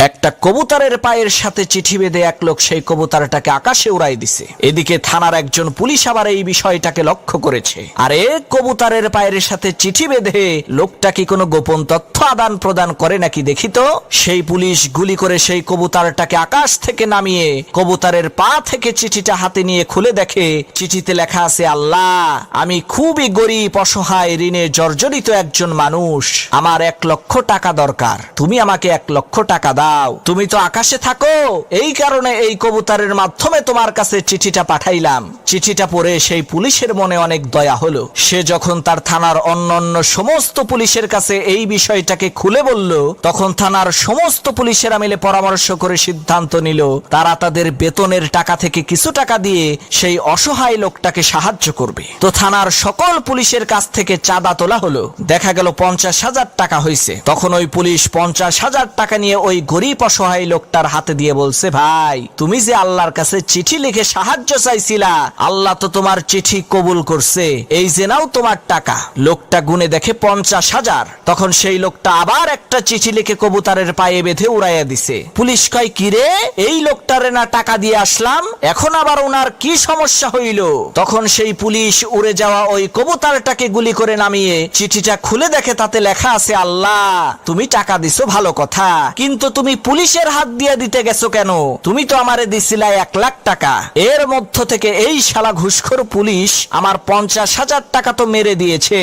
একটা কবুতরের পায়ের সাথে চিঠি বেঁধে এক লোক সেই কবুতরটাকে আকাশে উড়াই দিছে। এদিকে থানার একজন পুলিশ আবার এই বিষয়টাকে লক্ষ্য করেছে। আরে কবুতরের পায়ের সাথে চিঠি বেঁধে লোকটা কি কোনো গোপন তথ্য আদান প্রদান করে নাকি দেখি তো। সেই পুলিশ গুলি করে সেই কবুতরটাকে আকাশ থেকে নামিয়ে কবুতরের পা থেকে চিঠিটা হাতে নিয়ে খুলে দেখে চিঠিতে লেখা আছে, আল্লাহ, আমি খুবই গরিব, অসহায়, ঋণে জর্জরিত একজন মানুষ। আমার 1 লক্ষ টাকা দরকার। তুমি আমাকে 1 লক্ষ টাকা দাও। তুমি তো আকাশে থাকো, এই কারণে এই কবুতরের মাধ্যমে তোমার কাছে চিঠিটা পাঠাইলাম। চিঠিটা পড়ে সেই পুলিশের মনে অনেক দয়া হলো। সে যখন তার থানার অন্যান্য সমস্ত পুলিশের কাছে এই বিষয়টাকে খুলে বলল, তখন থানার সমস্ত পুলিশেরা মিলে পরামর্শ করে সিদ্ধান্ত নিল তারা তাদের বেতনের টাকা থেকে কিছু টাকা দিয়ে সেই অসহায় লোকটাকে সাহায্য করবে। তো থানার সকল পুলিশের কাছ থেকে চাঁদা তোলা হলো। দেখা গেল 50,000 টাকা হয়েছে। তখন ওই পুলিশ 50,000 টাকা নিয়ে ওই গরিব অসহায় লোকটার হাতে দিয়ে বলছে, ভাই, তুমি যে আল্লাহর কাছে চিঠি লিখে সাহায্য চাইছিলা, আল্লাহ তো তোমার চিঠি কবুল করছে, এই যে নাও তোমার টাকা। লোকটা গুনে দেখে 50,000। তখন সেই লোকটা আবার একটা চিঠি লিখে কবুতরের পায়ে বেঁধে উড়াইয়া দিছে। পুলিশ কয়, কি রে, এই লোকটারে না টাকা দিয়ে আসলাম, এখন আবার ওনার কি সমস্যা হইল? তখন সেই পুলিশ উড়ে যাওয়া ওই কবুতরটাকে গুলি করে নামিয়ে চিঠিটা খুলে দেখে তাতে লেখা আছে, আল্লাহ, তুমি টাকা দিছো ভালো কথা, কিন্তু তুমি পুলিশের হাত দিয়ে দিতে গেছো কেন? তুমি তো আমারে দিছিলা 1 লাখ টাকা। এর মধ্য থেকে এই শালা ঘুষখোর পুলিশ আমার 50,000 টাকা তো মেরে দিয়েছে।